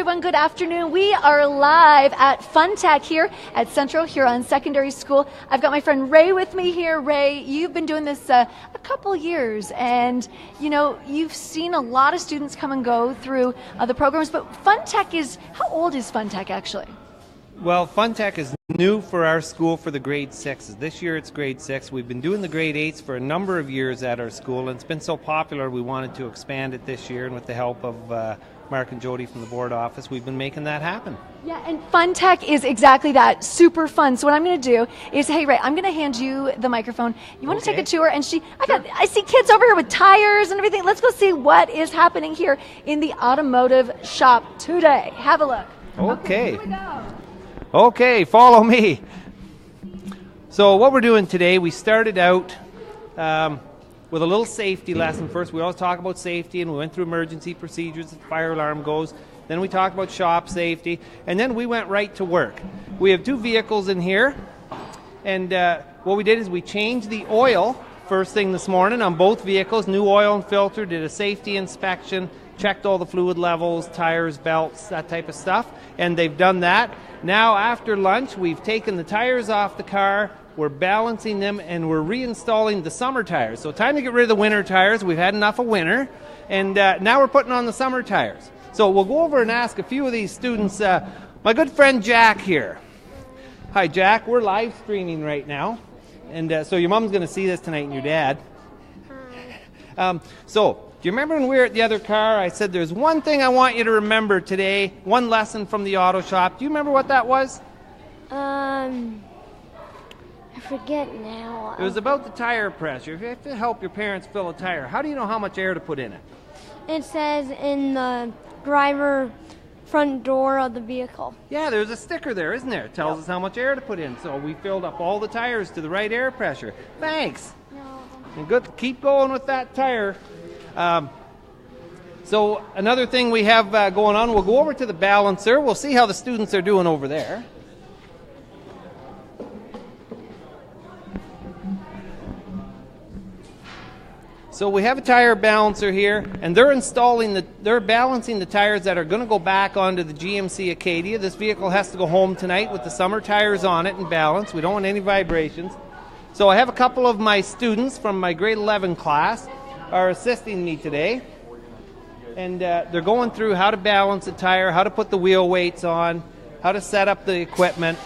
everyone. Good afternoon. We are live at FunTECH here at Central Huron Secondary School. I've got my friend Ray with me here. Ray, you've been doing this a couple years, and you know, you've seen a lot of students come and go through the programs, but FunTECH is, how old is FunTECH actually? Well, FunTECH is new for our school for the grade 6s. This year it's grade 6. We've been doing the grade 8s for a number of years at our school, and it's been so popular we wanted to expand it this year, and with the help of Mark and Jody from the board office, we've been making that happen. Yeah, and FunTECH is exactly that, super fun. So what I'm going to do is, hey Ray, I'm going to hand you the microphone. You want to take a tour? And I see kids over here with tires and everything. Let's go see what is happening here in the automotive shop today. Have a look. Okay. Here we go. Okay, follow me. So what we're doing today, we started out with a little safety lesson first. We always talk about safety, and we went through emergency procedures, the fire alarm goes. Then we talked about shop safety, and then we went right to work. We have two vehicles in here, and what we did is we changed the oil first thing this morning on both vehicles, new oil and filter, did a safety inspection, checked all the fluid levels, tires, belts, that type of stuff, and they've done that. Now after lunch, we've taken the tires off the car, we're balancing them, and we're reinstalling the summer tires. So time to get rid of the winter tires. We've had enough of winter, and now we're putting on the summer tires. So we'll go over and ask a few of these students. My good friend Jack here. Hi Jack, we're live streaming right now, and so your mom's going to see this tonight and your dad. So do you remember when we were at the other car, I said there's one thing I want you to remember today, one lesson from the auto shop. Do you remember what that was? I forget now. It was about the tire pressure. If you have to help your parents fill a tire, how do you know how much air to put in it? It says in the driver front door of the vehicle. Yeah, there's a sticker there, isn't there? It tells us how much air to put in. So we filled up all the tires to the right air pressure. Thanks. No. And good. Keep going with that tire. So another thing we have going on, we'll go over to the balancer. We'll see how the students are doing over there. So we have a tire balancer here, and they're balancing the tires that are going to go back onto the GMC Acadia. This vehicle has to go home tonight with the summer tires on it and balance. We don't want any vibrations. So I have a couple of my students from my grade 11 class are assisting me today, and they're going through how to balance a tire, how to put the wheel weights on, how to set up the equipment.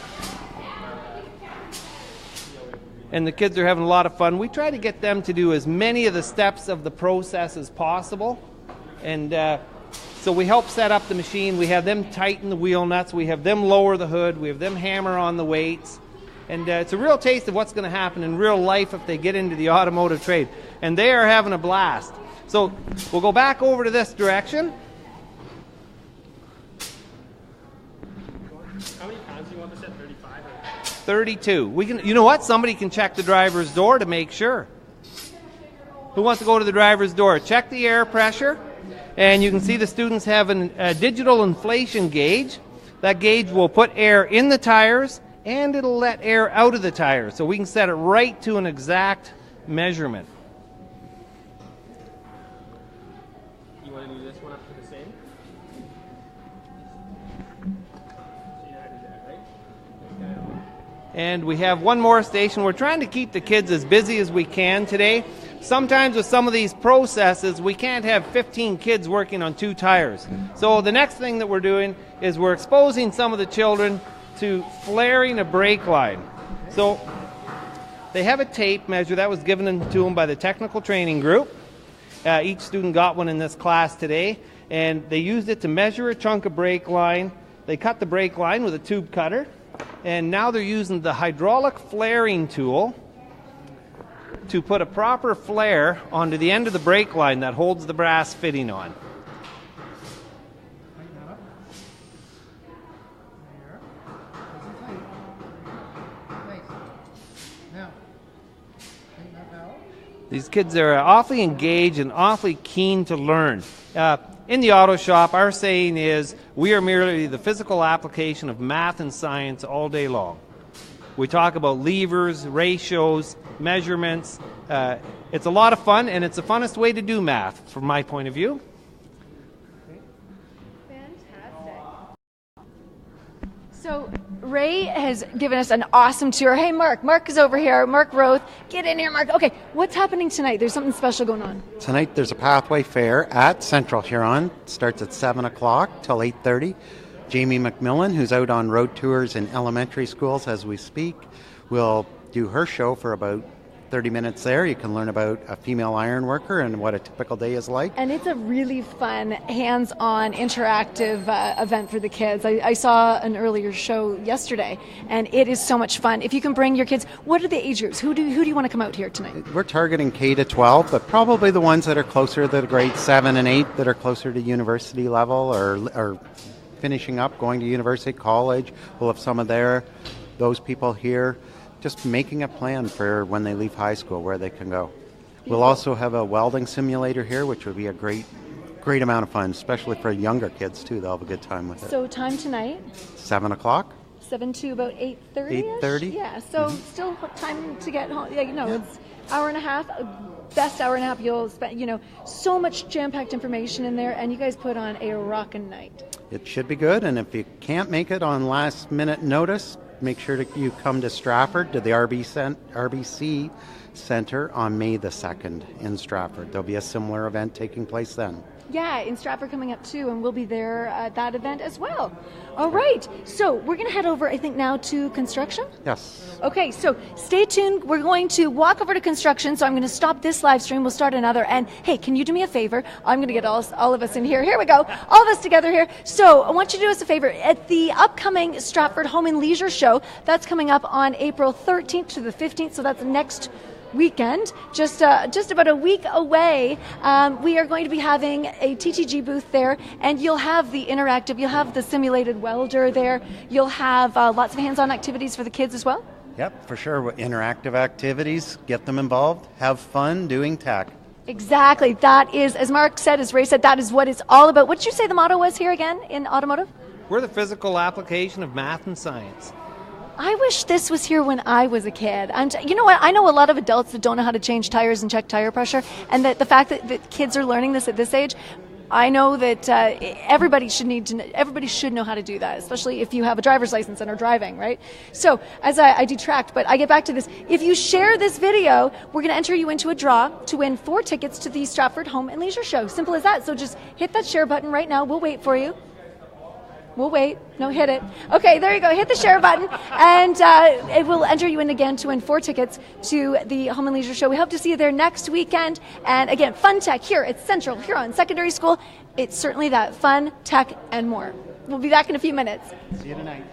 And the kids are having a lot of fun. We try to get them to do as many of the steps of the process as possible. And so we help set up the machine. We have them tighten the wheel nuts. We have them lower the hood. We have them hammer on the weights. And it's a real taste of what's going to happen in real life if they get into the automotive trade. And they are having a blast. So we'll go back over to this direction. How many pounds do you want to set? 35 or 32. We can. You know what? Somebody can check the driver's door to make sure. Who wants to go to the driver's door? Check the air pressure, and you can see the students have a digital inflation gauge. That gauge will put air in the tires, and it'll let air out of the tires, so we can set it right to an exact measurement. you want to do this one up to the same? See how to do that, right? And we have one more station. We're trying to keep the kids as busy as we can today. Sometimes with some of these processes, we can't have 15 kids working on 2 tires. So the next thing that we're doing is we're exposing some of the children to flaring a brake line. So they have a tape measure that was given to them by the technical training group. Each student got one in this class today, and they used it to measure a chunk of brake line. They cut the brake line with a tube cutter, and now they're using the hydraulic flaring tool to put a proper flare onto the end of the brake line that holds the brass fitting on. These kids are awfully engaged and awfully keen to learn. In the auto shop, our saying is, we are merely the physical application of math and science all day long. We talk about levers, ratios, measurements. It's a lot of fun, and it's the funnest way to do math, from my point of view. Fantastic. So Ray has given us an awesome tour. Hey, Mark. Mark is over here. Mark Roth. Get in here, Mark. Okay, what's happening tonight? There's something special going on. Tonight there's a pathway fair at Central Huron. It starts at 7 o'clock till 8:30. Jamie McMillan, who's out on road tours in elementary schools as we speak, will do her show for about 30 minutes there. You can learn about a female iron worker and what a typical day is like. And it's a really fun, hands-on, interactive event for the kids. I saw an earlier show yesterday, and it is so much fun. If you can bring your kids, what are the age groups? Who do you want to come out here tonight? We're targeting K to 12, but probably the ones that are closer to the grade 7 and 8 that are closer to university level or finishing up, going to university, college. We'll have some of those people here. Just making a plan for when they leave high school, where they can go. We'll also have a welding simulator here, which would be a great amount of fun, especially for younger kids, too. They'll have a good time with it. So time tonight? 7 o'clock. 7 to about 8:30? 8:30. Yeah, so still time to get home. Yeah, it's hour and a half, best hour and a half you'll spend, so much jam-packed information in there, and you guys put on a rockin' night. It should be good, and if you can't make it on last-minute notice, make sure that you come to Stratford, to the RBC Centre on May the 2nd in Stratford. There'll be a similar event taking place then. Yeah, in Stratford coming up too, and we'll be there at that event as well. All right, so we're going to head over, I think, now to construction? Yes. Okay, so stay tuned. We're going to walk over to construction, so I'm going to stop this live stream. We'll start another. And hey, can you do me a favor? I'm going to get all of us in here. Here we go. All of us together here. So I want you to do us a favor. At the upcoming Stratford Home and Leisure Show, that's coming up on April 13th to the 15th, so that's next weekend, just about a week away. We are going to be having a TTG booth there, and you'll have you'll have the simulated welder there. You'll have lots of hands-on activities for the kids as well. Yep, for sure. Interactive activities, get them involved, have fun doing tech. Exactly. That is, as Mark said, as Ray said, that is what it's all about. What did you say the motto was here again in automotive? We're the physical application of math and science. I wish this was here when I was a kid. And you know what? I know a lot of adults that don't know how to change tires and check tire pressure, and that the fact that kids are learning this at this age, I know that everybody should know how to do that, especially if you have a driver's license and are driving, right? So as I detract, but I get back to this. If you share this video, we're going to enter you into a draw to win 4 tickets to the Stratford Home and Leisure Show. Simple as that. So just hit that share button right now. We'll wait for you. We'll wait. No, hit it. Okay, there you go. Hit the share button, and it will enter you in again to win 4 tickets to the Home and Leisure Show. We hope to see you there next weekend. And again, FunTECH here at Central Huron Secondary School. It's certainly that fun, tech, and more. We'll be back in a few minutes. See you tonight.